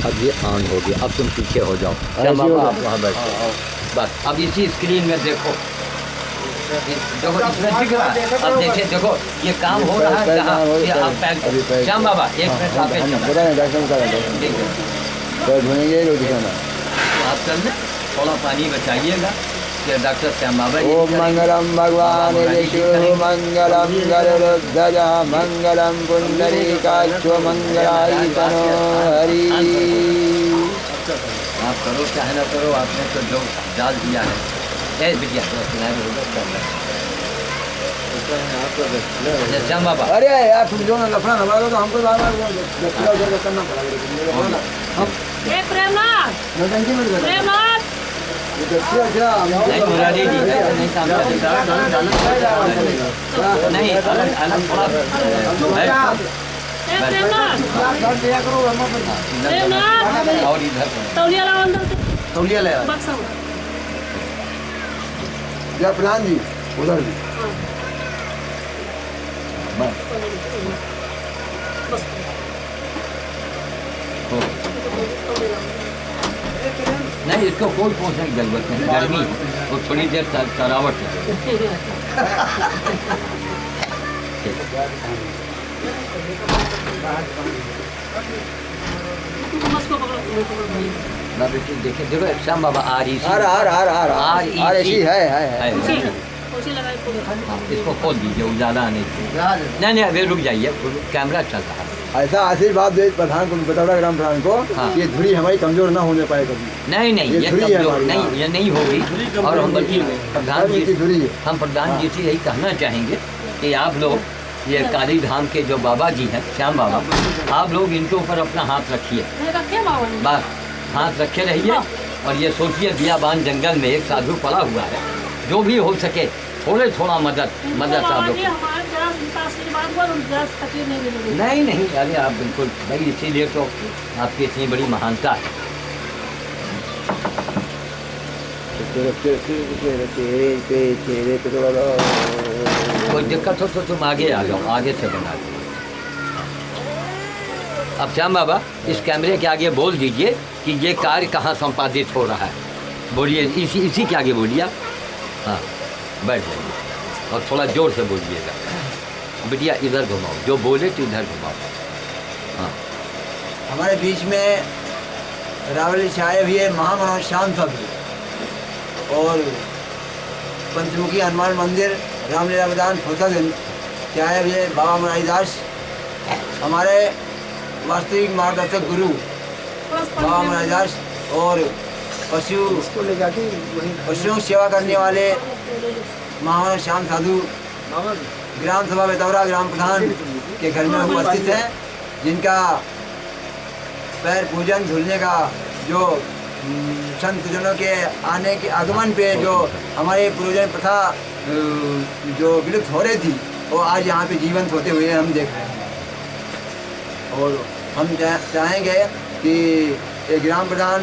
अब ये ऑन हो गया, अब तुम पीछे हो जाओ। श्याम बाबा आप वहाँ बैठो, बस अब इसी स्क्रीन में देखो, देखो इसमें दिख रहा है। अब देखिए, देखो ये काम हो रहा है जहाँ ये आप पैक। श्याम बाबा एक मिनट आप चल थोड़ा पानी बचाइएगा। ये डॉक्टर श्याम बाबा। ओम मंगलम भगवान विष्णु मंगलम गरुड़ध्वज मंगलम पुंडरीकाक्ष मंगलायतनो हरि। आप करो चाहे ना करो, आपने तो जो डाल दिया है। बिटिया श्याम बाबा, अरे यार तुम जो ना लफड़ा ना मारो तो हमको बार बार करना पड़ेगा। नहीं मुरारी जी नहीं काम नहीं अलग थोड़ा और इधर तौलिया ले या प्रधान जी उधर भी नहीं, इसको कोई पहुँचने की जरूरत नहीं, गर्मी और थोड़ी देर तरावट है। देखिए देखो श्याम बाबा आ रही है। इसको खोल दीजिए, उजाला आने की। नहीं अभी रुक जाइए, कैमरा चल रहा है। ऐसा आशीर्वाद दे प्रधान को, बतौड़ा ग्राम प्रधान को, हाँ। ये धुरी हमारी कमजोर ना होने पाए कभी। नहीं ये कमजोर नहीं, ये नहीं होगी। और हम बल्कि प्रधान जी हम प्रधान जी से यही कहना चाहेंगे कि आप लोग ये काली धाम के जो बाबा जी हैं श्याम बाबा, आप लोग इनके ऊपर अपना हाथ रखिए, बस हाथ रखे रहिए। और ये सोचिए बियाबान जंगल में एक साधु पड़ा हुआ है, जो भी हो सके थोड़ा मदद आप लोग। नहीं अरे आप बिल्कुल भाई, इसीलिए तो आपकी इतनी बड़ी महानता है। कोई दिक्कत हो तो तुम आगे आ जाओ, आगे से बना दो। अब श्याम बाबा इस कैमरे के आगे बोल दीजिए कि ये कार्य कहाँ संपादित हो रहा है। बोलिए इसी के आगे बोलिए। हाँ बैठ जाइए और थोड़ा जोर से बोलिएगा। बिटिया इधर घुमाओ, जो बोले तो इधर घुमाओ। हाँ हमारे बीच में रावल छाए हुए महामनोज श्याम साधु और पंचमुखी हनुमान मंदिर रामलीला मैदान फुलसागंज के आए हुए बाबा मुरारी दास, हमारे वास्तविक मार्गदर्शक गुरु बाबा मुरारी दास और पशुओं की सेवा करने वाले महामनोज श्याम साधु ग्राम सभा बेतौरा ग्राम प्रधान के घर में उपस्थित हैं, जिनका पैर पूजन धुलने का जो संत जनों के आने के आगमन पे जो हमारे पूर्वजन प्रथा जो विलुप्त हो रही थी, वो आज यहाँ पे जीवंत होते हुए हम देख रहे हैं। और हम चाहेंगे कि ये ग्राम प्रधान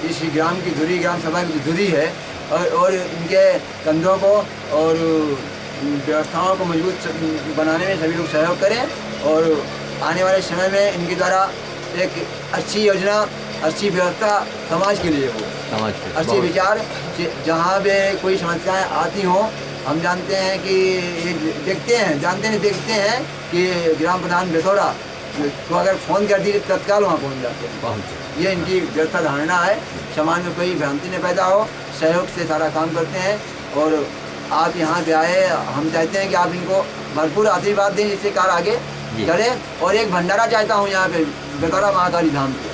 इस ग्राम की धुरी, ग्राम सभा की धुरी है, और इनके कंधों को और व्यवस्थाओं को मजबूत बनाने में सभी लोग सहयोग करें। और आने वाले समय में इनके द्वारा एक अच्छी योजना, अच्छी व्यवस्था समाज के लिए हो, अच्छे विचार। जहाँ भी कोई समस्याएं आती हों, हम जानते हैं कि देखते हैं कि ग्राम प्रधान बेतौरा तो अगर फ़ोन कर दीजिए तत्काल वहाँ पहुँच जाते हैं। ये इनकी व्यवस्था धारणा है, समाज में कोई भ्रांति न पैदा हो, सहयोग से सारा काम करते हैं। और आप यहाँ पे आए, हम चाहते हैं कि आप इनको भरपूर आशीर्वाद दें, जिससे कार्य आगे चले। और एक भंडारा चाहता हूँ यहाँ पे बेतौरा महाकाली धाम पे,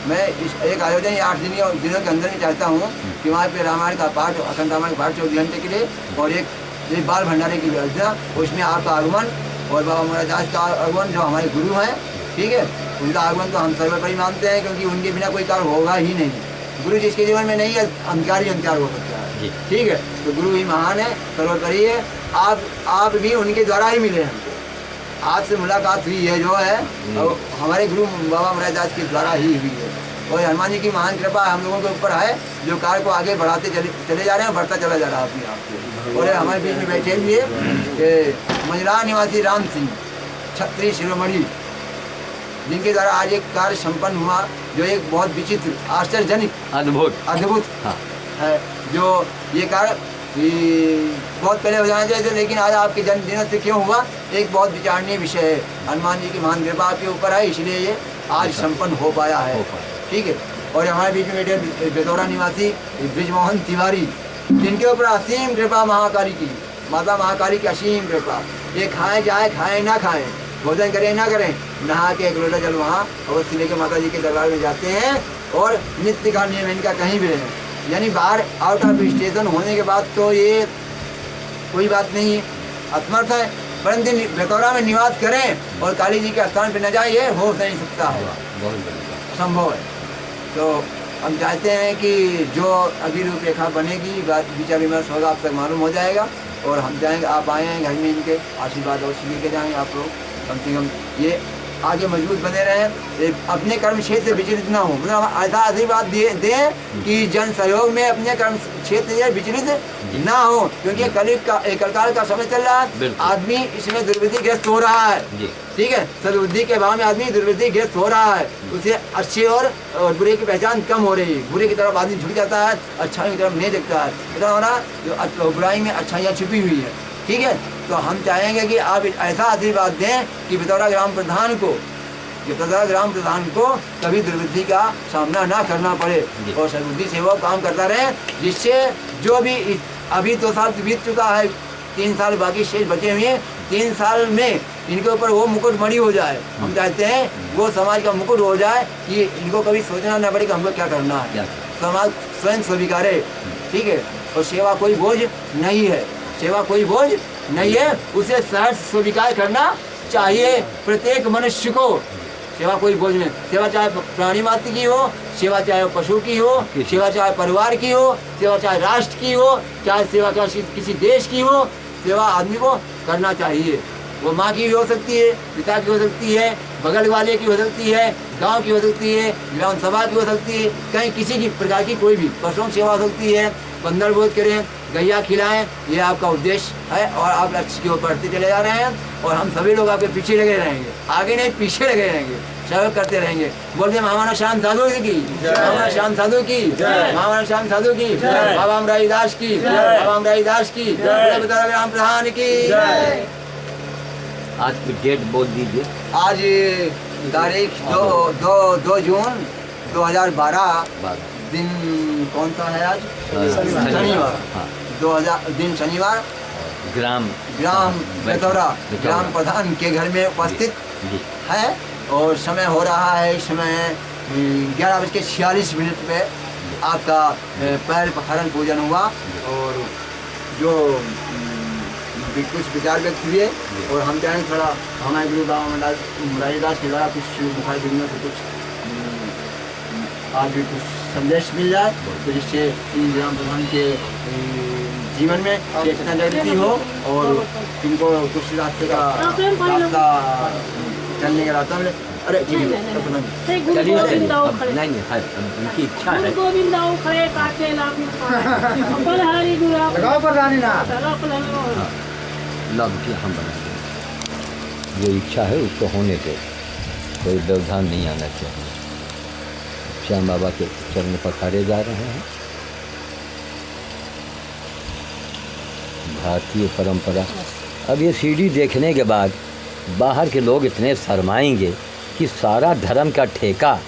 मैं इस एक आयोजन 8 दिनों के अंदर में चाहता हूँ कि वहाँ पे रामायण का पाठ, अखंड रामायण का पाठ 24 घंटे के लिए, और एक बाल भंडारे की व्यवस्था, उसमें आपका आगमन और बाबा मुरारी दास का आगमन जो हमारे गुरु हैं, ठीक है, उनका आगमन तो हम सर्वोपरि मानते हैं, क्योंकि उनके बिना कोई कार्य होगा ही नहीं। गुरु जिसके जीवन में नहीं है, अंधकार ही अंधकार हो सकता है, ठीक है। तो गुरु ही महान है, सर्वोपरि है। आप भी उनके द्वारा ही मिले हैं, आपसे मुलाकात हुई है जो है, और हमारे गुरु बाबा मुरारी दास के द्वारा ही हुई है। और हनुमान जी की महान कृपा हम लोगों के ऊपर है, जो कार्य को आगे बढ़ाते चले जा रहे हैं, बढ़ता चला जा रहा है अपने आप से। और हमारे बीच में बैठे हुए मंजरा निवासी राम सिंह, क्षत्रिय शिरोमणि जिनके द्वारा आज एक कार्य संपन्न हुआ, जो एक बहुत विचित्र, आश्चर्यजनक, अद्भुत हाँ। है, जो ये कार्य बहुत पहले हो जाना चाहिए थे, लेकिन आज आपके जन्मदिन से क्यों हुआ, एक बहुत विचारणीय विषय है। हनुमान जी की महान कृपा आपके ऊपर है, इसलिए ये आज संपन्न हो पाया है। ठीक है। और हमारे बीच में बैठे बेतौरा निवासी ब्रिजमोहन तिवारी, जिनके ऊपर असीम कृपा महाकाली की, माता महाकाली की असीम कृपा। ये खाएं जाए, खाएं ना खाएं, भोजन करें ना करें, नहा के एक लोटा जल वहाँ अवश्य लेकर माता जी के दरबार में जाते हैं। और नित्य का नियम इनका कहीं भी रहें, यानी बाहर आउट ऑफ स्टेशन होने के बाद तो ये कोई बात नहीं है, असमर्थ है, परंतु बेतौरा में निवास करें और काली जी के स्थान पर न जाए, ये हो नहीं सकता है, संभव है। तो हम चाहते हैं कि जो अभी रूपरेखा बनेगी, विचार विमर्श होगा, आप तक मालूम हो जाएगा। और हम चाहेंगे आप आए हैं घर में, इनके आशीर्वाद अवश्य लेके जाएंगे आप लोग, कम से कम ये आगे मजबूत बने रहें, अपने कर्म क्षेत्र से विचलित ना हो। मतलब ऐसा आशीर्वाद दें कि जन सहयोग में अपने कर्म क्षेत्र से विचलित ना हो, क्योंकि कलकाल का समय चल रहा है, आदमी इसमें दुर्वृत्ति ग्रस्त हो रहा है। ठीक है, सद्बुद्धि के अभाव में आदमी दुर्वृत्ति ग्रस्त हो रहा है, उसे अच्छे और बुरे की पहचान कम हो रही है। बुरे की तरफ आदमी झुक जाता है, अच्छाई की तरफ नहीं देखता है, इतना हो रहा जो बुराई में अच्छाइयाँ छिपी हुई है। ठीक है, तो हम चाहेंगे कि आप ऐसा आशीर्वाद दें कि बेतौरा ग्राम प्रधान को कभी दुर्वृत्ति का सामना ना करना पड़े और सद्बुद्धि से वो काम करता रहे, जिससे जो भी अभी 2 साल बीत चुका है, 3 साल बाकी शेष बचे हुए, 3 साल में इनके ऊपर वो मुकुट मणि हो जाए। हम चाहते हैं वो समाज का मुकुट हो जाए कि इनको कभी सोचना न पड़े कि हमको क्या करना है, समाज स्वयं स्वीकारे। ठीक है, और सेवा कोई बोझ नहीं है, सेवा कोई बोझ नहीं है, उसे सहर्ष स्वीकार करना चाहिए प्रत्येक मनुष्य को। सेवा कोई बोझ नहीं, सेवा चाहे प्राणी मात्र की हो, सेवा चाहे पशु की हो, सेवा चाहे परिवार की हो, सेवा चाहे राष्ट्र की हो, चाहे सेवा किसी देश की हो, सेवा आदमी को करना चाहिए। वो माँ की भी हो सकती है, पिता की हो सकती है, बगल वाले की हो सकती है, गांव की हो सकती है, ग्राम सभा की हो सकती है, कहीं किसी की प्रकार की कोई भी पशुओं की सेवा हो सकती है। बंदर बोध करें, गैया खिलाएं, ये आपका उद्देश्य है और आप लक्ष्य की ओर बढ़ते चले जा रहे हैं। और हम सभी लोग आपके पीछे लगे रहेंगे, आगे नहीं पीछे लगे रहेंगे, सहयोग करते रहेंगे। बोलते महामानव श्याम साधु की, महामानव श्याम साधु की, महामानव श्याम साधु की, बाबा अमराई दास की, बाबा अमराई दास की, बेतौरा ग्राम प्रधान की। आज की डेट बोल दीजिए। आज तारीख 2 जून 2012, दिन कौन सा है आज? शनिवार। 2000 दिन शनिवार। ग्राम बेतौरा ग्राम प्रधान के घर में उपस्थित है और समय हो रहा है इस समय 11:46 पे आपका पैर पखारन पूजन हुआ। और जो कुछ विचार व्यक्त हुए और हम चाहें थोड़ा हमारे गुरु बाबा अमराई दास के द्वारा कुछ मुखार दुनिया से कुछ आज भी कुछ संदेश मिल जाए, तो जिससे इन ग्राम प्रधान के जीवन में चेतना जागृति हो और इनको कुछ रास्ते का रास्ता चलने का रास्ता मिले। अरे ठीक है, चलिए नहीं है, उनकी इच्छा है। लव की हम बनाएंगे, जो इच्छा है उसको होने के कोई व्यवधान नहीं आना चाहिए। श्याम बाबा के चरण पखारे जा रहे हैं। भारतीय परंपरा। अब ये सीढ़ी देखने के बाद बाहर के लोग इतने शर्माएंगे कि सारा धर्म का ठेका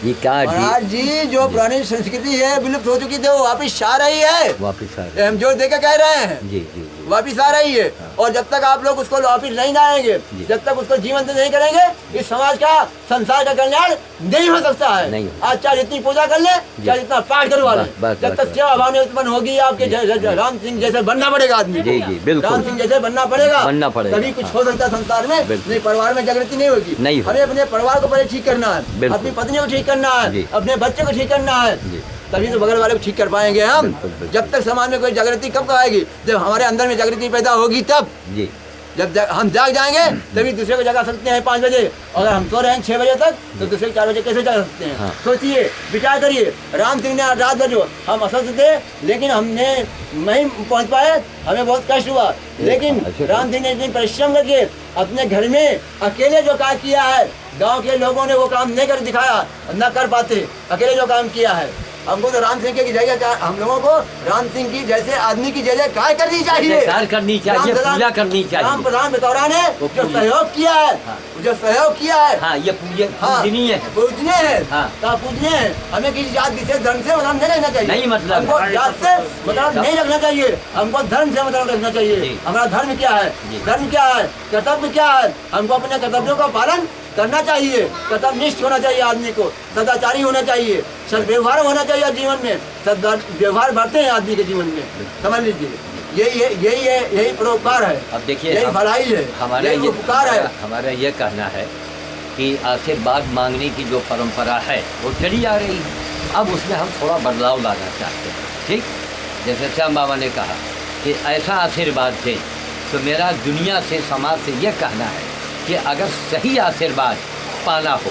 ये क्या महाराज जी, जो पुरानी संस्कृति है विलुप्त हो चुकी थी वो वापिस आ रही है। वापिस आ रही है, हम जोर देकर कह रहे हैं। जी जी, वापिस आ रही है। और जब तक आप लोग उसको वापिस नहीं लाएंगे, जब तक उसको जीवंत नहीं करेंगे, इस समाज का संसार का कल्याण नहीं हो सकता है। नहीं। आज चाहे जितनी पूजा कर ले, चाहे जितना पाठ करवा ले, जब तक सेवा भावना उत्पन्न होगी आपके राम सिंह जैसे बनना पड़ेगा आदमी। जी जी बिल्कुल, राम सिंह जैसे बनना पड़ेगा, तभी कुछ हो सकता है संसार में। नहीं परिवार में जागृति नहीं होगी। हमें अपने परिवार को पहले ठीक करना है, अपनी पत्नी को ठीक करना है, अपने बच्चे को ठीक करना है, तभी तो बगल वाले को ठीक कर पाएंगे हम। जब तक समाज में कोई जागृति कब आएगी? जब हमारे अंदर में जागृति पैदा होगी तब। जी जब हम जाग जाएंगे तभी दूसरे को जगा सकते हैं 5 बजे। अगर हम सो रहे हैं 6 बजे तक तो दूसरे को 4 बजे कैसे जगा सकते हैं? हाँ। सोचिए, विचार करिए। राम सिंह ने रात भर जो हम अस्वस्थ थे लेकिन हमने नहीं पहुंच पाए, हमें बहुत कष्ट हुआ, लेकिन राम सिंह ने इतनी परिश्रम करके अपने घर में अकेले जो काम किया है, गांव के लोगों ने वो काम नहीं कर दिखाया, न कर पाते, अकेले जो काम किया है। हमको तो राम सिंह की जगह, हम लोगों को राम सिंह की जैसे आदमी की जगह काय करनी चाहिए, करनी चाहिए, पूजा करनी चाहिए। राम प्रधान बतौरा ने जो सहयोग किया है, जो सहयोग किया है, हाँ, ये पूजनीय है, पूजनीय है, हाँ। पूजनीय है। हमें किसी जात विशेष धर्म से मतलब नहीं रखना चाहिए, नहीं मतलब हमको जात से मतलब नहीं रखना चाहिए, हमको धर्म से मतलब रखना चाहिए। हमारा धर्म क्या है, धर्म क्या है, कर्तव्य क्या है, हमको अपने कर्तव्यों का पालन करना चाहिए। कर्तव्यनिष्ठ होना चाहिए आदमी को, सदाचारी होना चाहिए, सद्व्यवहार होना चाहिए जीवन में, सद्व्यवहार बढ़ते हैं आदमी के जीवन में, समझ लीजिए। यही परोपकार है। अब देखिए, यही भलाई है, हमारा यही उपकार है। हमारा ये कहना है कि आशीर्वाद मांगने की जो परंपरा है वो चली आ रही है, अब उसमें हम थोड़ा बदलाव लाना चाहते हैं। ठीक, जैसे श्याम बाबा ने कहा कि ऐसा आशीर्वाद दे, तो मेरा दुनिया से, समाज से ये कहना है कि अगर सही आशीर्वाद पाना हो,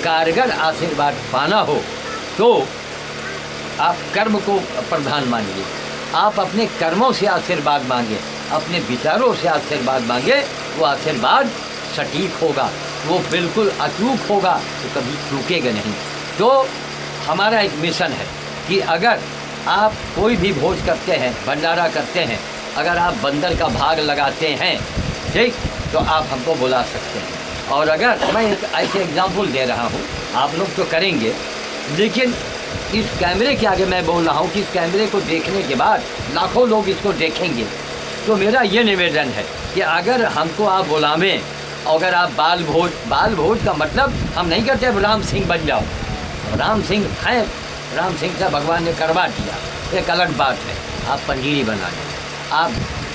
कारगर आशीर्वाद पाना हो, तो आप कर्म को प्रधान मानिए, आप अपने कर्मों से आशीर्वाद मांगे, अपने विचारों से आशीर्वाद मांगे, वो आशीर्वाद सटीक होगा, वो बिल्कुल अचूक होगा, तो कभी चूकेगा नहीं। तो हमारा एक मिशन है कि अगर आप कोई भी भोज करते हैं, भंडारा करते हैं, अगर आप बंदर का भाग लगाते हैं, ठीक, तो आप हमको बुला सकते हैं। और अगर मैं एक ऐसे एग्जाम्पल दे रहा हूँ, आप लोग तो करेंगे, लेकिन इस कैमरे के आगे मैं बोल रहा हूँ कि इस कैमरे को देखने के बाद लाखों लोग इसको देखेंगे, तो मेरा ये निवेदन है कि अगर हमको आप बुलावें, अगर आप बाल भोज का मतलब हम नहीं कहते राम सिंह बन जाओ, राम सिंह हैं, राम सिंह से भगवान ने करवा दिया, एक अलग बात है। आप पंजीरी बना लो, आप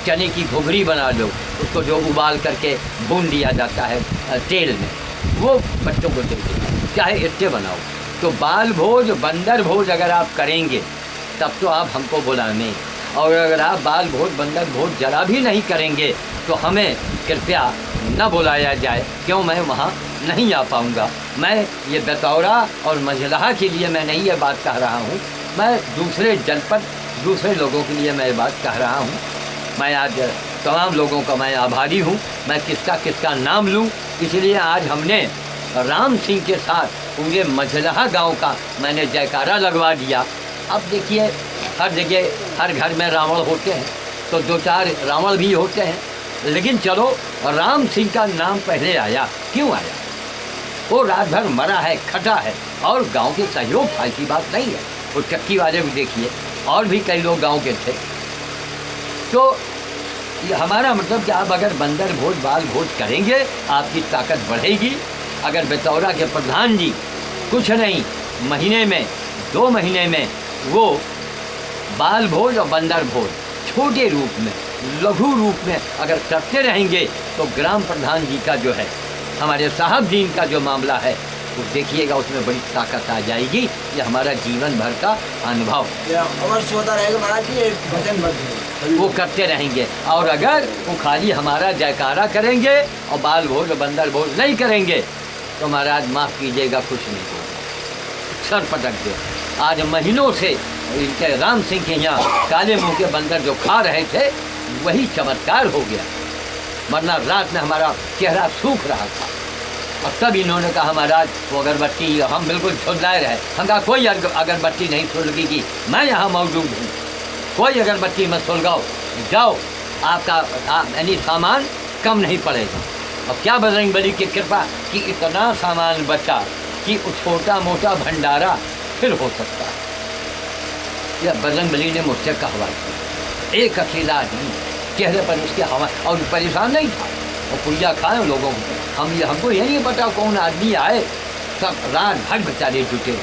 चने की घुघरी बना लो, उसको जो उबाल करके भून दिया जाता है तेल में, वो बच्चों को दे दो, चाहे इट्टे बनाओ। तो बाल भोज, बंदर भोज अगर आप करेंगे तब तो आप हमको बुलाएं, और अगर आप बाल भोज, बंदर भोज जरा भी नहीं करेंगे तो हमें कृपया न बुलाया जाए, क्यों मैं वहाँ नहीं आ पाऊँगा। मैं ये बतौरा और मझलहा के लिए मैं नहीं ये बात कह रहा हूँ, मैं दूसरे जनपद, दूसरे लोगों के लिए मैं ये बात कह रहा हूँ। मैं आज तमाम लोगों का मैं आभारी हूँ, मैं किसका नाम लूँ, इसलिए आज हमने राम सिंह के साथ पूरे मझलहा गांव का मैंने जयकारा लगवा दिया। अब देखिए, हर जगह, हर घर में रावण होते हैं, तो 2-4 रावण भी होते हैं, लेकिन चलो राम सिंह का नाम पहले आया। क्यों आया? वो रात भर मरा है, खटा है, और गांव के सहयोग था, ऐसी बात नहीं है। वो चक्की वाले को देखिए, और भी कई लोग गांव के थे। तो ये हमारा मतलब कि आप अगर बंदर भोज, बाल भोज करेंगे, आपकी ताकत बढ़ेगी। अगर बतौरा के प्रधान जी कुछ नहीं, महीने में, 2 महीने में वो बाल भोज और बंदर भोज छोटे रूप में, लघु रूप में अगर करते रहेंगे, तो ग्राम प्रधान जी का जो है, हमारे साहब जी का जो मामला है, वो देखिएगा, उसमें बड़ी ताकत आ जाएगी। ये हमारा जीवन भर का अनुभव अवश्य होता रहेगा महाराज जी, वो करते रहेंगे। और अगर वो खाली हमारा जयकारा करेंगे और बाल भोज और बंदर भोज नहीं करेंगे, तो महाराज माफ़ कीजिएगा, कुछ नहीं होगा, सर पटक दे। आज महीनों से इनके राम सिंह के यहाँ काले मुँह के बंदर जो खा रहे थे, वही चमत्कार हो गया, वरना रात में हमारा चेहरा सूख रहा था। और तब इन्होंने कहा, महाराज वो अगरबत्ती, हम बिल्कुल झुललाए रहे। हम कहा कोई अगरबत्ती नहीं सुलगेगी, मैं यहाँ मौजूद हूँ, कोई अगरबत्ती मत सुलगाओ, जाओ, आपका यानी सामान कम नहीं पड़ेगा। और क्या बजरंग बली की कृपा कि इतना सामान बचा कि छोटा मोटा भंडारा फिर हो सकता है। यह बजरंग बली ने मुझसे कहवा की, एक अकेला आदमी, चेहरे पर उसके हवा, और परेशान नहीं था, और पुड़िया खाए लोगों को। हमको ये नहीं पता कौन आदमी आए, सब रात भर बेचारे जुटे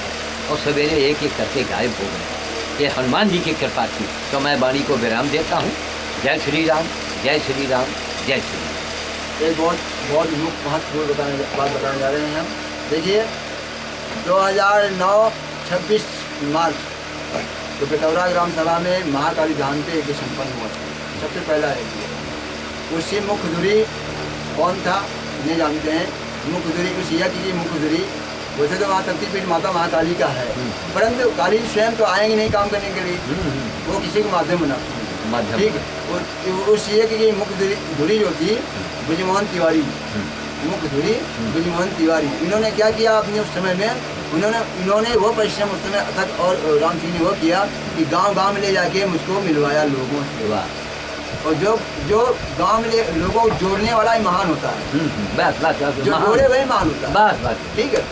और सवेरे एक एक करके गायब हो गए। ये हनुमान जी की कृपा थी। तो मैं वाणी को विराम देता हूँ। जय श्री राम, जय श्री राम, जय श्री राम। एक बहुत महत्वपूर्ण बात बताने जा रहे हैं हम। देखिए, 2009 26 मार्च तो बतौरा ग्राम सभा में महाकाली धाम पे यज्ञ संपन्न हुआ था। सबसे पहला है उसकी मुख्य धुरी कौन था नहीं जानते हैं। मुख्य धुरी उस यज्ञ की मुख्य धुरी वैसे तो वहाँ शक्तिपीठ माता महाकाली का है, परंतु काली स्वयं तो आएंगे नहीं काम करने के लिए, वो किसी को माध्यम बनाते हैं। ठीक है, उस यज्ञ की मुख्य धुरी जो थी ब्रजमोहन तिवारी, मुख्य धुरी ब्रजमोहन तिवारी। इन्होंने क्या किया अपने उस समय में, इन्होंने वो परिश्रम उस समय अथक और राम सिंह ने वो किया कि गांव-गांव में ले जाके मुझको मिलवाया लोगों से। और जो गांव में लोगों को जोड़ने वाला ही महान होता है, बस जो जोड़े वही महान होता है। बस ठीक है,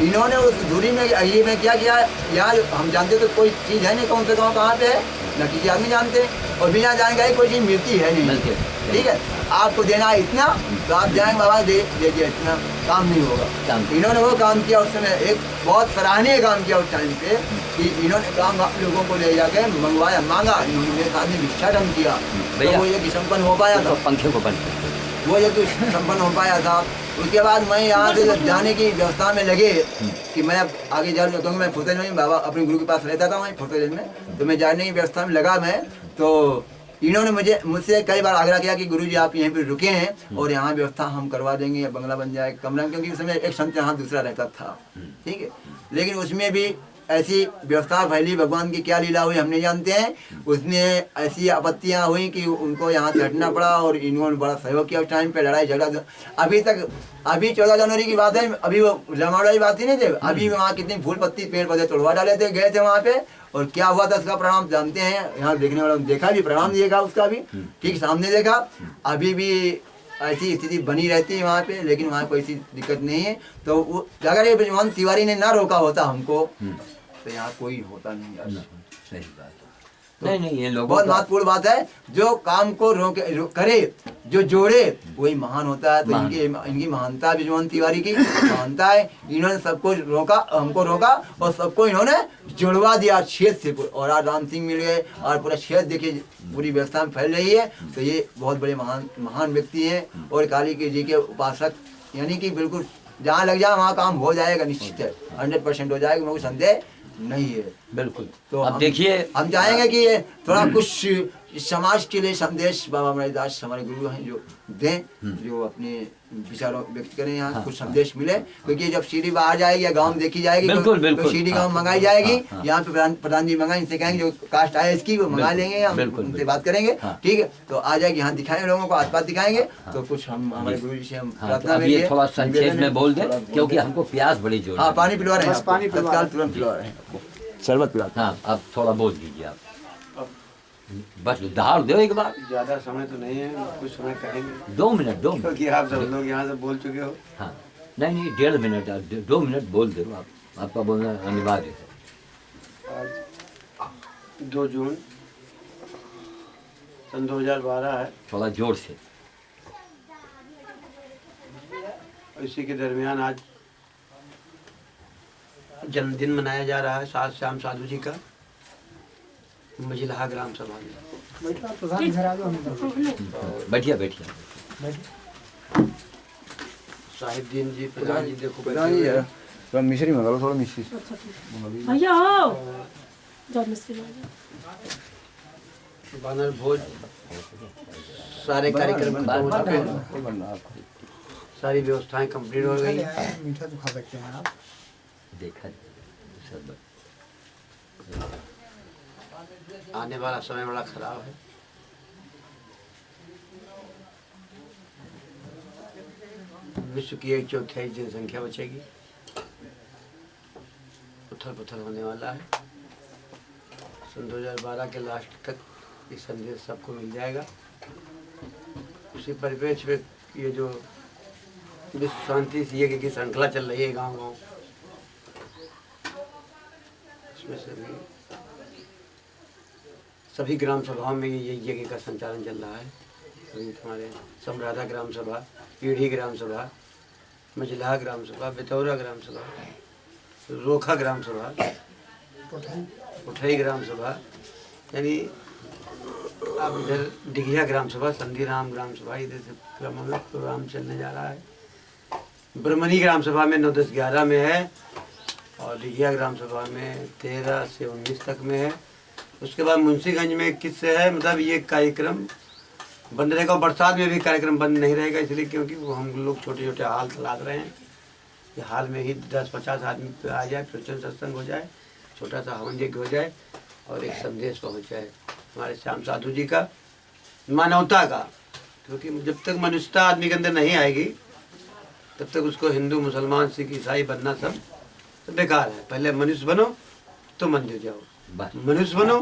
इन्होंने उस धुरी में ये में क्या किया यार, हम जानते तो कोई चीज़ है नहीं कौन से गाँव कहाँ पे है, न किसी आदमी जानते, और बिना जानकारी कोई चीज़ मिलती है नहीं। ठीक है, आपको देना है इतना तो आप जाएंगे बाबा दे दिया, इतना काम नहीं होगा। इन्होंने वो काम किया उस समय, एक बहुत सराहनीय काम किया उस टाइम पे कि इन्होंने काम लोगों को ले जाके मंगवाया, मांगा, इन्होंने मेरे साथ में भिक्षाटन किया, तो वो ये संपन्न हो पाया था, पंखे को बंद, वो ये तो संपन्न हो पाया था। उसके बाद मैं यहाँ से जाने की व्यवस्था में लगे कि मैं अब आगे जा क्योंकि मैं फुर्तेज में बाबा अपने गुरु के पास रहता था वहीं फुर्तेज में, तो मैं जाने की व्यवस्था में लगा मैं, तो इन्होंने मुझसे कई बार आग्रह किया कि गुरुजी आप यहीं पर रुके हैं और यहाँ व्यवस्था हम करवा देंगे, बंगला बन जाए, कमरा, क्योंकि उस समय एक संत यहाँ दूसरा रहता था। ठीक है, लेकिन उसमें भी ऐसी व्यवस्था फैली, भगवान की क्या लीला हुई हम नहीं जानते हैं। उसमें ऐसी आपत्तियां हुई कि उनको यहाँ से हटना पड़ा और इन्होंने बड़ा सहयोग किया उस टाइम पे, लड़ाई झगड़ा अभी 14 जनवरी की बात है, अभी वो जमावड़ा की बात ही नहीं थे, अभी वहाँ कितनी फूल पत्ती पेड़ पौधे तोड़वा डाले थे, गए थे वहाँ पे, और क्या हुआ था उसका परिणाम जानते हैं, यहाँ देखने वालों ने देखा भी, परिणाम देखा उसका भी ठीक सामने देखा। अभी भी ऐसी स्थिति बनी रहती है वहाँ पे, लेकिन वहाँ कोई ऐसी दिक्कत नहीं है। तो वो अगर ये ब्रजमोहन तिवारी ने ना रोका होता हमको तो यहाँ कोई होता नहीं यार। सही बात है। नहीं ये लोगों बहुत महत्वपूर्ण बात है, जो काम को करे, जो जोड़े, वही महान होता है। तो इनकी महानता ब्रजमोहन तिवारी की महानता है। इन्होंने सबको रोका, हमको रोका और सबको इन्होंने जुड़वा दिया क्षेत्र से, और आज राम सिंह मिल गए और पूरा क्षेत्र देखिए पूरी व्यवस्था में फैल रही है। तो ये बहुत बड़े महान व्यक्ति हैं और काली के जी के उपासक, यानी कि बिल्कुल जहाँ लग जाए वहाँ काम हो जाएगा, निश्चित है, 100% हो जाएगा, कोई संदेह नहीं है। बिल्कुल। तो अब देखिए हम चाहेंगे कि ये थोड़ा कुछ समाज के लिए संदेश बाबा अमरदास हमारे गुरु हैं जो दें, जो अपने विचारों व्यक्त करें, यहाँ कुछ संदेश मिले, क्योंकि जब सीढ़ी बाहर जाएगी या गांव देखी जाएगी तो सीढ़ी गांव मंगाई जाएगी। यहाँ पे प्रधान जी मंगाए, इनसे कहेंगे जो कास्ट आए इसकी वो मंगा लेंगे, हम उनसे बात करेंगे। ठीक है, तो आ जाएगी, यहाँ दिखाएंगे लोगों को, आसपास दिखाएंगे। तो कुछ हम हमारे गुरु जी से हम प्रार्थना में थोड़ा संक्षेप में बोल दे, क्योंकि हमको प्यास बड़ी जोर। हाँ, पानी पिलवा रहे हैं, पानी तत्काल तुरंत पिलवा रहे हैं, शरबत पिला। हाँ, अब थोड़ा बोल दीजिए आप, बस उधार दो एक बार। ज्यादा समय तो नहीं है, कुछ समय कहेंगे। 2 मिनट क्योंकि आप सब लोग यहाँ से बोल चुके हो। हाँ, नहीं 1.5 मिनट, 2 मिनट बोल दो आप, आपका बोलना अनिवार्य है। आज 2 जून सन 2012 है। थोड़ा जोर से। इसी के दरमियान आज जन्मदिन मनाया जा रहा है साध श्याम साधु जी का, मजिलहा ग्राम सभा में। बैठिए साहिबदीन जी, प्रधान जी, देखो थोड़ा मिश्री मंगा लो, थोड़ा मिश्री भैया आओ, जाओ मिश्री बानर भोज सारे कार्यक्रम खत्म हो चुके हैं, सारी व्यवस्थाएं कंप्लीट हो गई। मीठा तो खा सकते हैं आप, देखा सब। आने वाला समय बड़ा खराब है। विश्व की 1/4 जनसंख्या बचेगी, उथल पुथल होने वाला है। सन 2012 के लास्ट तक ये संदेश सबको मिल जाएगा। उसी परिप्रेक्ष्य में ये जो विश्व शांति से यज्ञ की श्रृंखला चल रही है गांव गांव, इसमें सभी ग्राम सभाओं में ये यज्ञ का संचालन चल रहा है। हमारे समराधा ग्राम सभा, पीढ़ी ग्राम सभा, मजिलहा ग्राम सभा, बितौरा ग्राम सभा, रोखा ग्राम सभा, उठई ग्राम सभा, यानी अब इधर डिघिया ग्राम सभा, संधीराम ग्राम सभा, इधर से क्रम में प्रोग्राम चलने जा रहा है। ब्रह्मणी ग्राम सभा में 9, 10, 11 में है और डिघिया ग्राम सभा में 13 से 19 तक में है। उसके बाद मुंशीगंज में 21 से है। मतलब ये कार्यक्रम बंद रहेगा। बरसात में भी कार्यक्रम बंद नहीं रहेगा, इसलिए क्योंकि वो हम लोग छोटे छोटे हाल चलाते रहे हैं कि हाल में ही 10-50 आदमी आ जाए, प्रवचन सत्संग हो जाए, छोटा सा हवन यज्ञ हो जाए और एक संदेश पहुंच जाए हमारे श्याम साधु जी का, मानवता का। क्योंकि जब तक मनुष्यता आदमी के अंदर नहीं आएगी तब तक उसको हिंदू मुसलमान सिख ईसाई बनना सब तो बेकार है। पहले मनुष्य बनो तो मंदिर जाओ, मनुष्य बनो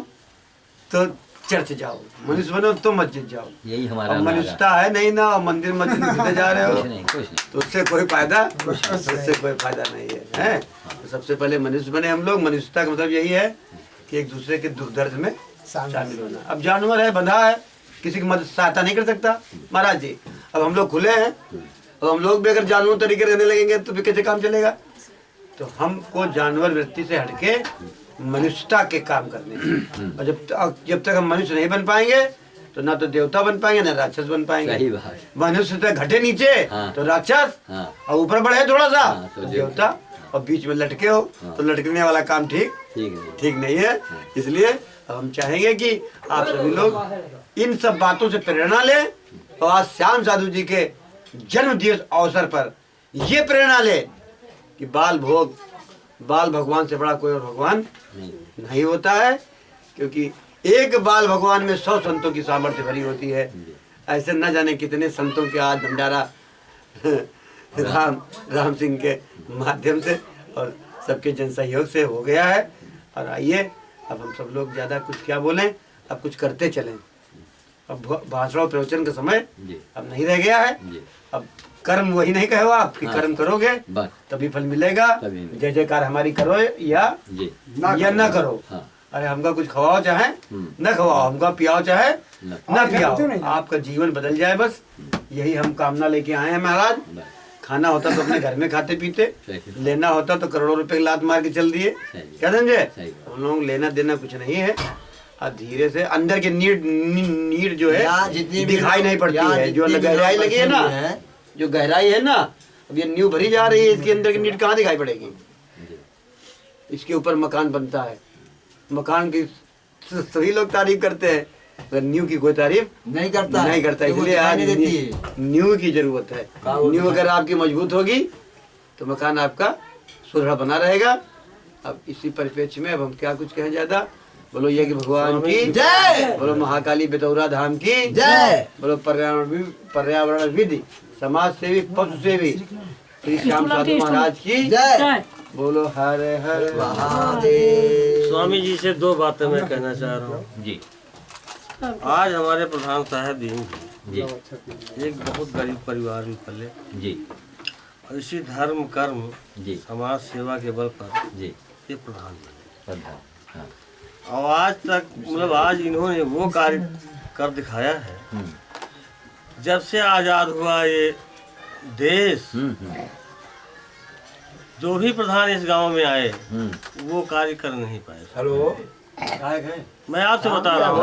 तो चर्च जाओ, मनुष्य बनो तो मस्जिद जाओ। यही हमारा मनुष्यता है नहीं ना, और मंदिर मस्जिद घूमते जा रहे हो कुछ नहीं। तो उससे कोई फायदा नहीं है, हैं? तो सबसे पहले मनुष्य बने हम लोग। मनुष्यता का मतलब यही है कि एक दूसरे के दुख दर्द में शामिल होना। अब जानवर है, बंधा है, किसी की मदद सहायता नहीं कर सकता महाराज जी। अब हम लोग खुले हैं, अब हम लोग भी अगर जानवर तरीके रहने लगेंगे तो फिर कैसे काम चलेगा। तो हमको जानवर वृत्ति से हटके मनुष्यता के काम करने हैं। और जब तक हम मनुष्य नहीं बन पाएंगे तो ना तो देवता बन पाएंगे ना राक्षस बन पाएंगे। सही बात। मनुष्य से घटे नीचे तो राक्षस, और ऊपर बढ़े थोड़ा सा तो देवता, और बीच में लटके हो तो लटकने वाला काम ठीक नहीं है। इसलिए अब हम चाहेंगे कि आप सभी लोग इन सब बातों से प्रेरणा लें और आज श्याम साधु जी के जन्म दिवस अवसर पर ये प्रेरणा ले कि बाल भगवान से बड़ा कोई और भगवान नहीं होता है। क्योंकि एक बाल भगवान में 100 संतों की सामर्थ्य भरी होती है। ऐसे न जाने कितने संतों के आज भंडारा राम सिंह के माध्यम से और सबके जन सहयोग से हो गया है। और आइए अब हम सब लोग ज़्यादा कुछ क्या बोलें, अब कुछ करते चलें। अब भाषण और प्रवचन का समय अब नहीं रह गया है। अब कर्म वही नहीं कहो आप कि कर्म करोगे तभी फल मिलेगा। जय जयकार हमारी करो या ना करो। अरे हमका कुछ खवाओ चाहे न खवाओ, हमका पियाओ चाहे न पियाओ, आपका जीवन बदल जाए, बस यही हम कामना लेके आए हैं महाराज। खाना होता तो अपने घर में खाते पीते, लेना होता तो करोड़ों रुपए की लात मार के चल दिए, क्या समझे। हम लोग लेना देना कुछ नहीं है। और धीरे से अंदर के नीड जो है दिखाई नहीं पड़ती है। जो गहराई लगी है ना, जो गहराई है ना, अब ये नींव भरी जा रही है, इसके अंदर की नीड कहाँ दिखाई पड़ेगी। इसके ऊपर मकान बनता है, मकान की सभी लोग तारीफ करते हैं, अगर नींव की कोई तारीफ नहीं करता। इसलिए आज नींव की जरूरत है। नींव अगर आपकी मजबूत होगी तो मकान आपका सुदृढ़ बना रहेगा। अब इसी परिप्रेक्ष्य में अब हम क्या कुछ कहें ज्यादा। बोलो ये कि भगवान की जय, बोलो महाकाली बेतौरा धाम की जय, बोलो पर्यावरणविद समाज सेवी पशु सेवी श्री श्याम साधु महाराज की जय, बोलो हर हर महादेव। स्वामी जी से 2 बातें मैं कहना चाह रहा हूँ जी। आज हमारे प्रधान साहब जी एक बहुत गरीब परिवार में पले जी, और इसी धर्म कर्म जी समाज सेवा के बल पर जी ये प्रधान बने। और आज तक मतलब आज इन्होंने वो कार्य कर दिखाया है। जब से आज़ाद हुआ ये देश, जो भी प्रधान इस गांव में आए वो कार्य कर नहीं पाए। हेलो, मैं आपसे बता रहा हूँ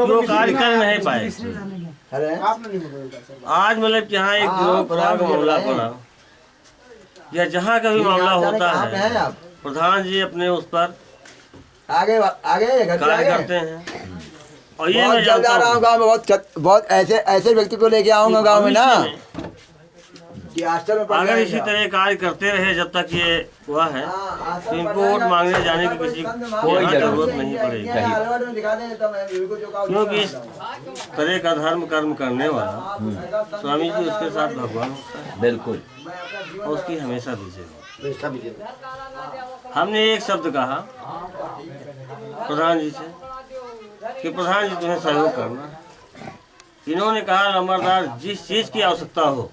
वो कार्य कर नहीं पाए। आज मतलब यहाँ एक गिरोह का मामला पड़ा या जहाँ का भी मामला होता है, प्रधान जी अपने उस पर आगे कार्य करते हैं। और ये मैं जल्द आ रहा हूँ गाँव में, बहुत ऐसे व्यक्ति को लेके आऊंगा गाँव में ना। अगर इसी तरह कार्य करते रहे जब तक ये हुआ है तो इनको वोट मांगने जाने की किसी कोई जरूरत नहीं पड़ेगी। क्योंकि इस तरह का धर्म कर्म करने वाला स्वामी जी उसके साथ भगवान होता है, बिल्कुल, और उसकी हमेशा विजय। हमने एक शब्द कहा प्रधान जी से कि प्रधान जी तुम्हें सहयोग करना। इन्होंने कहा नंबरदार जिस चीज की आवश्यकता हो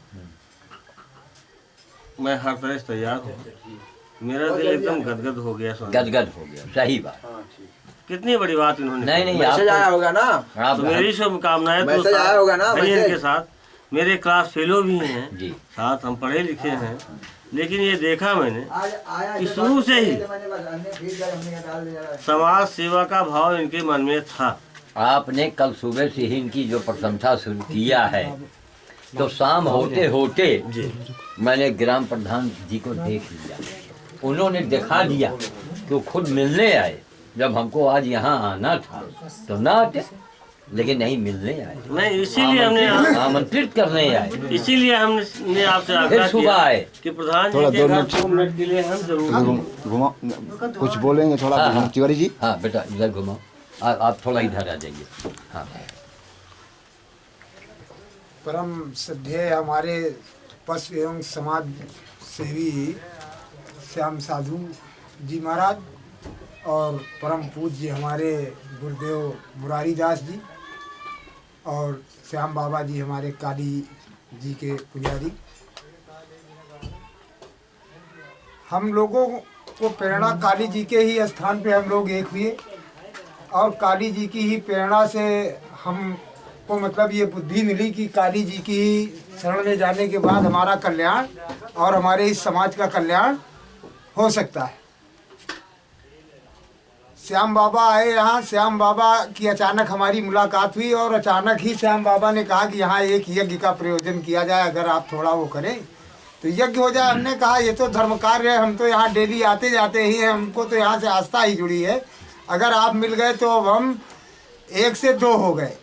मैं हर तरह से तैयार हूँ। मेरा दिल एकदम गदगद हो गया, सही बात। कितनी बड़ी बात इन्होंने नहीं मैसेज आया होगा ना, तो मेरी शुभकामनाएं मैसेज आया होगा ना। इनके साथ मेरे क्लास फेलो भी हैं जी, साथ हम पढ़े लिखे हैं, लेकिन ये देखा मैंने कि शुरू से ही समाज सेवा का भाव इनके मन में था। आपने कल सुबह से ही इनकी जो प्रशंसा शुरू किया है तो शाम होते होते मैंने ग्राम प्रधान जी को देख लिया। उन्होंने दिखा दिया तो खुद मिलने आए। जब हमको आज यहाँ आना था तो ना आते, लेकिन नहीं मिलने आए, नहीं इसीलिए हमने आमंत्रित करने आए, इसीलिए हमने आपसे आग्रह फिर सुबह किया आए। कि प्रधान थोड़ा जी दो के घर मिनट। 2 मिनट के लिए हम जरूर घुमा कुछ बोलेंगे थोड़ा हाँ, हाँ। तिवारी जी। हाँ बेटा इधर घुमाओ, आप थोड़ा इधर आ जाइए। हाँ परम श्रद्धेय हमारे पशु एवं समाज सेवी श्याम साधु जी महाराज और परम पूज्य हमारे गुरुदेव मुरारी दास जी और श्याम बाबा जी हमारे काली जी के पुजारी, हम लोगों को प्रेरणा काली जी के ही स्थान पे हम लोग एक हुए और काली जी की ही प्रेरणा से हमको मतलब ये बुद्धि मिली कि काली जी की ही शरण में जाने के बाद हमारा कल्याण और हमारे इस समाज का कल्याण हो सकता है। श्याम बाबा आए यहाँ, श्याम बाबा की अचानक हमारी मुलाकात हुई और अचानक ही श्याम बाबा ने कहा कि यहाँ एक यज्ञ का प्रयोजन किया जाए, अगर आप थोड़ा वो करें तो यज्ञ हो जाए। हमने कहा ये तो धर्म कार्य है, हम तो यहाँ डेली आते जाते ही हैं, हमको तो यहाँ से आस्था ही जुड़ी है, अगर आप मिल गए तो अब हम 1 से 2 हो गए।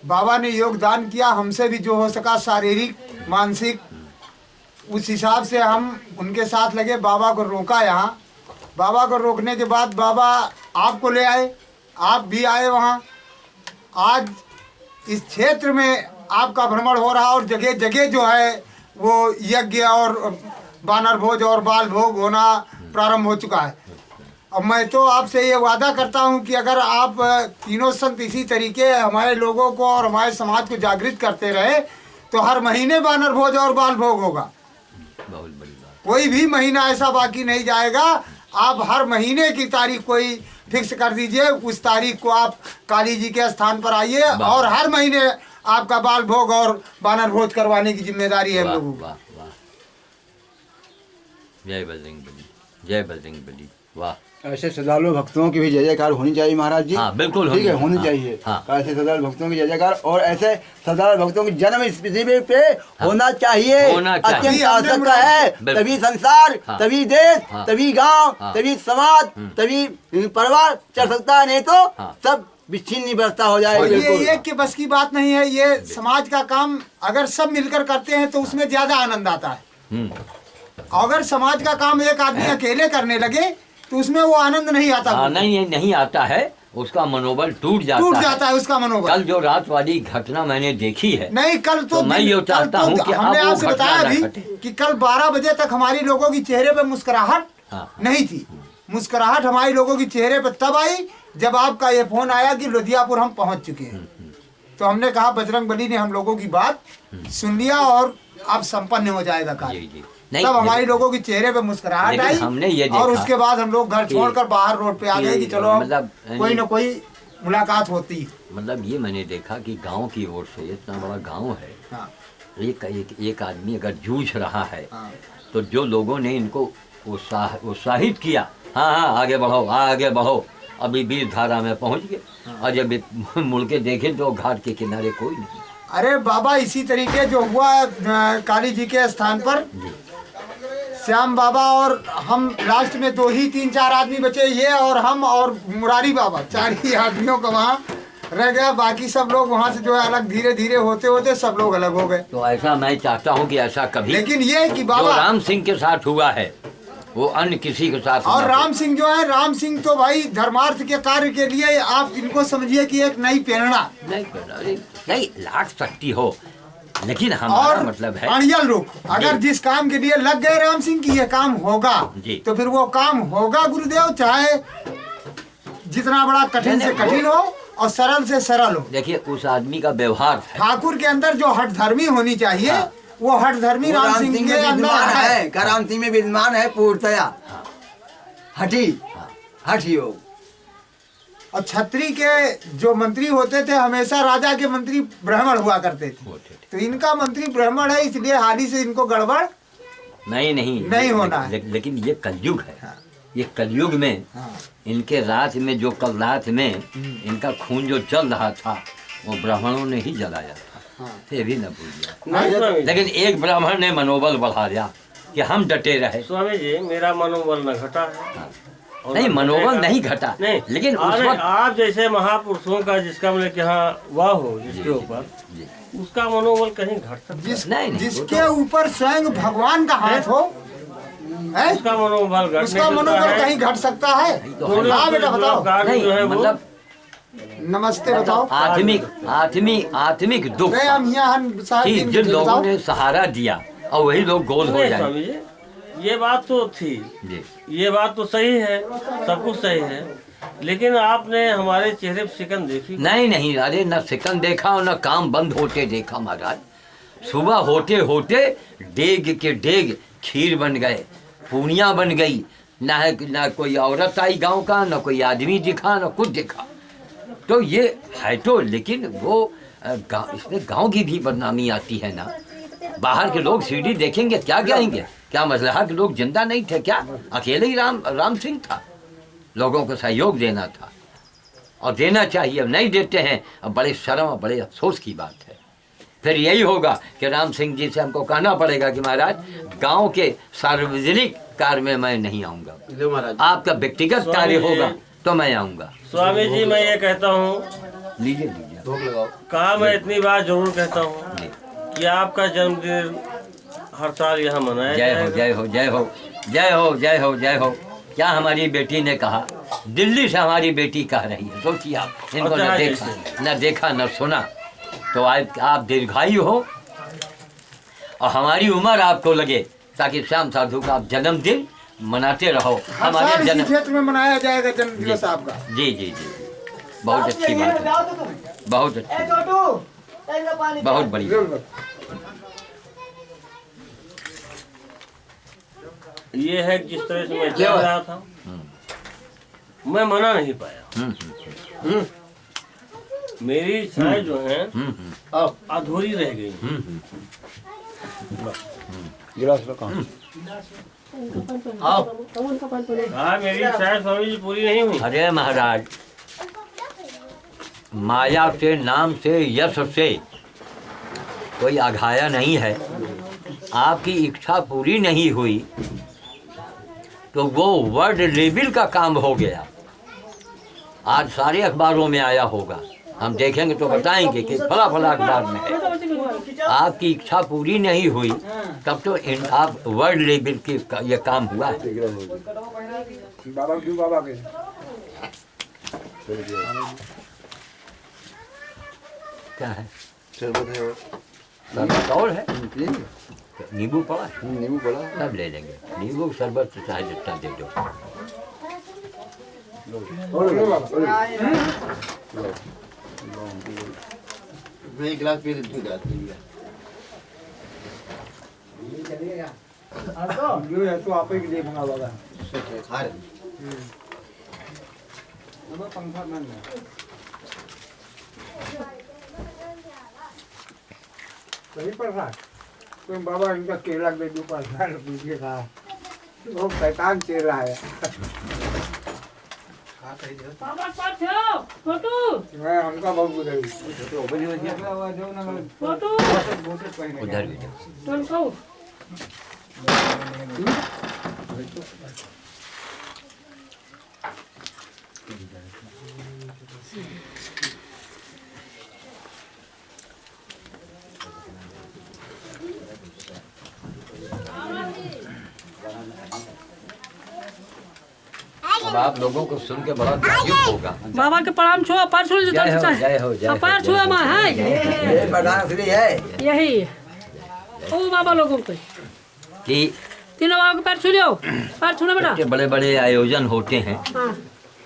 बाबा ने योगदान किया, हमसे भी जो हो सका शारीरिक मानसिक, उस हिसाब से हम उनके साथ लगे। बाबा को रोका यहाँ, बाबा को रोकने के बाद बाबा आपको ले आए, आप भी आए वहाँ। आज इस क्षेत्र में आपका भ्रमण हो रहा और जगह जगह जो है वो यज्ञ और बानर भोज और बाल भोग होना प्रारंभ हो चुका है। अब मैं तो आपसे ये वादा करता हूँ कि अगर आप तीनों संत इसी तरीके हमारे लोगों को और हमारे समाज को जागृत करते रहे तो हर महीने बानर भोज और बाल भोग होगा। बहुत बड़ी बात। कोई भी महीना ऐसा बाकी नहीं जाएगा। आप हर महीने की तारीख कोई फिक्स कर दीजिए, उस तारीख को आप काली जी के स्थान पर आइए और हर महीने आपका बाल भोग और बानर भोज करवाने की जिम्मेदारी है हम लोगों की। वाह वाह, जय बजरंगबली, जय बजरंगबली, वाह। ऐसे श्रद्धालु भक्तों की भी जय जयकार होनी चाहिए महाराज जी। हाँ बिल्कुल ठीक है, होनी हाँ, चाहिए। हाँ। ऐसे श्रद्धालु भक्तों की जय जयकार और ऐसे श्रद्धालु भक्तों की जन्म इस पृथ्वी पे होना चाहिए, होना चाहिए। अत्यंत आवश्यकता है। बिल्कुल। तभी संसार, हाँ। तभी देश, हाँ। तभी गांव, हाँ। तभी समाज, तभी परिवार चल सकता है, नहीं तो हाँ। सब विच्छिन्न व्यवस्था हो जाएगी। और ये बिल्कुल। एक के बस की बात नहीं है। ये समाज का काम अगर सब मिलकर करते हैं तो उसमें ज्यादा आनंद आता है। अगर समाज का काम एक आदमी अकेले करने लगे तो उसमें वो आनंद नहीं आता। नहीं आता है, उसका मनोबल टूट जाता है उसका मनोबल। कल जो रात वाली घटना मैंने देखी है, नहीं कल तो मैं ये चाहता हूँ कि हमने अब वो आपसे बताया घटना अभी न घटे। कि कल 12 बजे तक हमारी लोगों की चेहरे पे मुस्कुराहट नहीं थी। मुस्कुराहट हमारी लोगों की चेहरे पे तब आई जब आपका ये फोन आया कि लुधियापुर हम पहुंच चुके हैं। तो हमने कहा बजरंगबली ने हम लोगों की बात सुन लिया और अब संपन्न हो जाएगा कार्य। तब हमारे लोगों के चेहरे पे मुस्कुराहट आई हमने ये देखा और उसके बाद हम लोग घर छोड़कर बाहर रोड पे आ गए कि चलो मतलब कोई न कोई मुलाकात होती। मतलब ये मैंने देखा कि गांव की ओर से, इतना बड़ा गांव है, एक आदमी अगर जूझ रहा है तो जो लोगों ने इनको उत्साहित किया, हाँ हाँ आगे बढ़ो, आगे बढ़ो, अभी बीच धारा में पहुंच गए। और जब मुड़ के देखें तो घाट के किनारे कोई नहीं। अरे बाबा इसी तरीके जो हुआ काली जी के स्थान पर श्याम बाबा और हम लास्ट में 2 ही 3-4 आदमी बचे, ये और हम और मुरारी बाबा, 4 ही आदमियों का वहाँ रह गया। बाकी सब लोग वहाँ से जो है अलग धीरे धीरे होते होते सब लोग अलग हो गए। तो ऐसा मैं चाहता हूँ कि ऐसा कभी, लेकिन ये कि जो बाबा राम सिंह के साथ हुआ है वो अन्य किसी के साथ और ना हो। राम सिंह जो है, राम सिंह तो भाई धर्मार्थ के कार्य के लिए आप इनको समझिए कि एक नई प्रेरणा नहीं लाग सकती हो, लेकिन हमारा और मतलब है अड़ियल रूप। अगर जिस काम के लिए लग गए राम सिंह की ये काम होगा तो फिर वो काम होगा गुरुदेव, चाहे जितना बड़ा कठिन से कठिन हो और सरल से सरल हो। देखिए उस आदमी का व्यवहार है। ठाकुर के अंदर जो हठधर्मी होनी चाहिए वो हठधर्मी राम सिंह के अंदर है। राम सिंह में विद्यमान है पूर्णतया हठी हठी हो। और छत्री के जो मंत्री होते थे हमेशा राजा के मंत्री ब्राह्मण हुआ करते थे, तो इनका मंत्री ब्राह्मण है, इसलिए हाल ही से इनको गड़बड़ नहीं होना है। लेकिन ये कलयुग है। ये कलयुग में इनके रात में जो कल रात में इनका खून जो चल रहा था वो ब्राह्मणों ने ही जलाया था। ये भी न भूलिए। लेकिन एक ब्राह्मण ने मनोबल बढ़ा दिया कि हम डटे रहे। स्वामी जी मेरा मनोबल न घटा है नहीं, मनोबल नहीं घटा, नहीं, लेकिन उस वक्त आप जैसे महापुरुषों का जिसका मतलब कि हाँ वाह हो जिसके ऊपर, उसका मनोबल कहीं घट सकता है? नहीं, जिसके ऊपर स्वयं भगवान का हाथ हो, है? उसका मनोबल घट उसका मनोबल कहीं घट सकता है? हाँ बेटा बताओ। नहीं, जो है वो मतलब नमस्ते बताओ। आत्मिक दुख गए हम यहाँ साहब कि दिन जिन के लोगों बताओ। ने सहारा दिया और वही लोग गोल हो नहीं जाए। स्वामी जी, ये बात तो थी, जी, ये बात तो सही है, सब कुछ सही है, लेकिन आपने हमारे चेहरे पर शिकन देखी? नहीं, अरे न सिकन देखा और न काम बंद होते देखा महाराज। सुबह होते होते डेग के डेग खीर बन गए, पूनियाँ बन गई, ना कोई औरत आई गांव का, न कोई आदमी दिखा, न कुछ दिखा। तो ये है तो, लेकिन वो इसमें गांव की भी बदनामी आती है ना। बाहर के लोग सीढ़ी देखेंगे क्या कहेंगे? क्या मसलहा के लोग जिंदा नहीं थे क्या? अकेले ही राम सिंह था। लोगों को सहयोग देना था और देना चाहिए, अब नहीं देते हैं, अब बड़े शर्म और बड़े अफसोस की बात है। फिर यही होगा कि राम सिंह जी से हमको कहना पड़ेगा कि महाराज गांव के सार्वजनिक कार्य में मैं नहीं आऊँगा, आपका व्यक्तिगत कार्य होगा तो मैं आऊँगा। स्वामी जी मैं ये कहता हूँ, लीजिए कहा मैं इतनी बात जरूर कहता हूँ कि आपका जन्मदिन हर साल यहाँ मनाया जाएगा। जय हो, जय हो, जय हो, जय हो, जय हो। क्या हमारी बेटी ने कहा, दिल्ली से हमारी बेटी कह रही है, सोचिए आप, इनको न देखा न सुना। तो आप दीर्घायु हो और हमारी उम्र आपको लगे, ताकि श्याम साधु का आप जन्मदिन मनाते रहो। हमारे जन्म क्षेत्र में मनाया जाएगा जन्म दिवस आपका। जी, बहुत अच्छी बात है, बहुत अच्छी, बहुत बढ़िया। ये है जिस तरह से मैं चल रहा था, मैं मना नहीं पाया। मेरी इच्छाएं जो हैं अब अधूरी रह गई। हाँ, मेरी इच्छाएं स्वामी जी पूरी नहीं हुई। अरे महाराज, माया से, नाम से, यश से कोई आघाया नहीं है। आपकी इच्छा पूरी नहीं हुई तो वो वर्ल्ड लेवल का काम हो गया। आज सारे अखबारों में आया होगा, हम देखेंगे तो बताएंगे कि फला अखबार में है। आपकी इच्छा पूरी नहीं हुई तब तो आप वर्ल्ड लेवल के ये काम हुआ है। क्या है? शरबत और है, नींबू पड़ा है, नींबू पड़ा, सब ले लेंगे। नींबू शरबत से चाहे जितना दे दो। एक गिलास पी दूध तो आप ही के लिए मंगा बाबा खा रहे पंखा में कहीं पर रहा तो बाबा इनका केला दे दो 5,000 रुपये का। वो शैतान चेला है। मैं हमका बहुत बुराई उधर भी जाओ। अब आप लोगों को सुन के बड़ा ताज्जुब होगा। बाबा के प्रणाम छुआ, पैर छू लीजिए। जय हो, जय हो, जय हो। पैर छुआ माँ है ये प्रधानमंत्री है। यही ओ बाबा लोगों को कि तीनों बाबा के पैर छू लियो। पैर छूना बेटा। के बड़े बड़े आयोजन होते हैं हाँ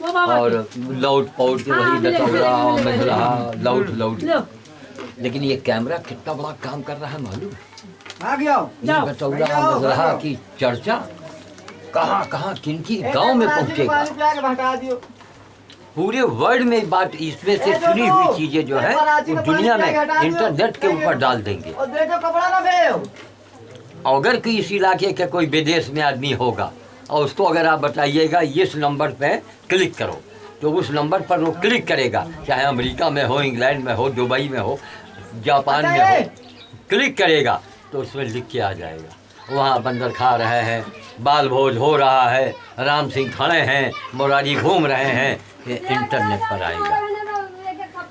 वो बाबा और लौट पौट के वही दतौरा मजरा लौट, लो लेकिन ये कैमरा कितना बड़ा काम कर रहा है मालूम? आ गया ये दतौरा मजरा की चर्चा कहाँ कहाँ किनकी गांव में पहुँचेगा। पूरे वर्ल्ड में बात, इसमें से चुनी हुई चीजें जो है वो दुनिया में इंटरनेट के ऊपर डाल देंगे। अगर कि इस इलाके के कोई विदेश में आदमी होगा और उसको अगर आप बताइएगा इस नंबर पे क्लिक करो, तो उस नंबर पर वो क्लिक करेगा, चाहे अमेरिका में हो, इंग्लैंड में हो, दुबई में हो, जापान में हो, क्लिक करेगा तो उसमें लिख के आ जाएगा। वहाँ बंदर खा रहे हैं, बाल भोज हो रहा है, राम सिंह खड़े हैं, मुरारी घूम रहे हैं, ये इंटरनेट पर आएगा।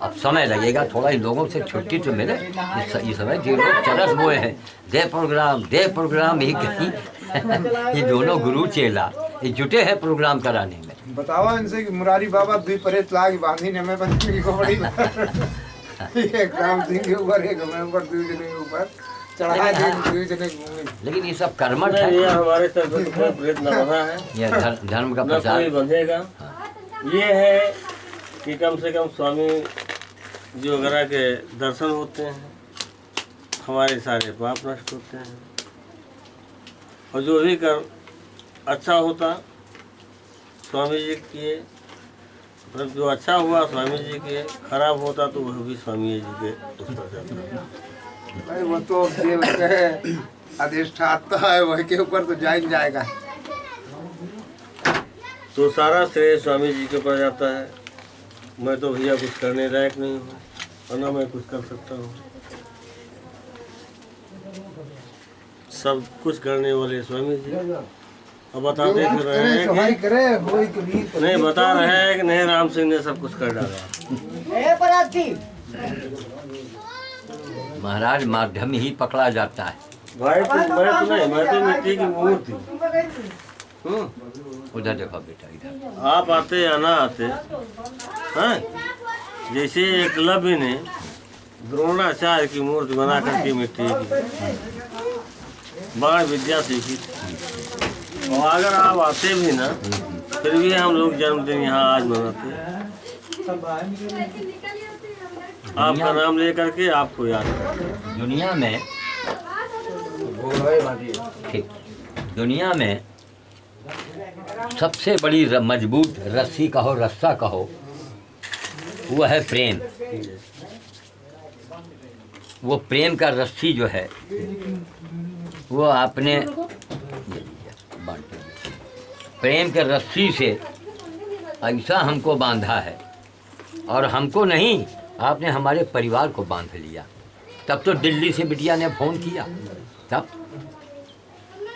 अब समय लगेगा थोड़ा, इन लोगों से छुट्टी तो मिले। इस समय जो लोग चरस बोए हैं, दे प्रोग्राम ही कहीं ये दोनों गुरु चेला ये जुटे हैं प्रोग्राम कराने में। बताओ इनसे कि मुरारी बाबा दुई परेत लाग बांधी ने मैं बंदी को बड़ी एक राम सिंह के ऊपर, एक हमें ऊपर, दूसरे के ऊपर चढ़ा दे, दूसरे घूमे। लेकिन ये सब कर्मठ है, ये हमारे सर पर कोई प्रेत न बंधा है, ये धर्म का न कोई प्रचार। बंधेगा। ये है कि कम से कम स्वामी जो वगैरह के दर्शन होते हैं, हमारे सारे पाप नष्ट होते हैं, और जो भी कर अच्छा होता स्वामी जी के, मतलब जो अच्छा हुआ स्वामी जी के, खराब होता तो वह भी स्वामी जी के उस पर जाता। भाई वो तो अधिष्ठाता है, वही के ऊपर तो जा ही जाएगा। तो सारा श्रेय स्वामी जी के ऊपर जाता है। मैं तो भैया कुछ करने लायक नहीं हूँ, और ना मैं कुछ कर सकता हूँ। सब कुछ करने वाले स्वामी जी। अब बताते फिर रहे हैं कि नहीं, बता रहे हैं कि नहीं, राम सिंह ने सब कुछ कर डाला। महाराज माध्यम ही पकड़ा जाता है। भाई मैं तो मिट्टी की मूर्ति। उधर देखो बेटा, इधर आप आते या ना आते हैं, जैसे एकलव्य ने द्रोणाचार्य की मूर्ति बना करके मिट्टी की बाण विद्या सीखी, और अगर आप आते भी ना, फिर भी हम लोग जन्मदिन यहाँ आज मनाते हैं, आपका नाम ले करके आपको याद करते हैं। दुनिया में, ठीक, दुनिया में सबसे बड़ी मजबूत रस्सी कहो, रस्सा कहो, वो है प्रेम। वो प्रेम का रस्सी जो है वो आपने प्रेम के रस्सी से ऐसा हमको बांधा है, और हमको नहीं, आपने हमारे परिवार को बांध लिया। तब तो दिल्ली से बिटिया ने फ़ोन किया, तब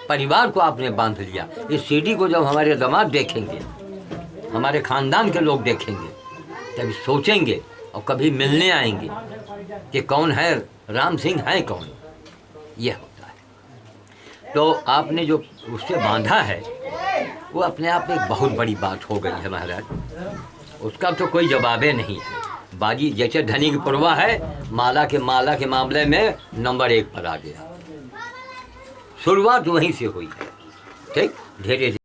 परिवार को आपने बांध लिया। इस सीडी को जब हमारे दामाद देखेंगे, हमारे ख़ानदान के लोग देखेंगे, तब सोचेंगे और कभी मिलने आएंगे कि कौन है राम सिंह, है कौन। यह होता है। तो आपने जो उससे बांधा है वो अपने आप में एक बहुत बड़ी बात हो गई है महाराज। उसका तो कोई जवाबे नहीं है। बाजी जैसे धनी की पुरवा है, माला के मामले में नंबर 1 पर आ गया। शुरुआत वहीं से हुई है, ठीक। धीरे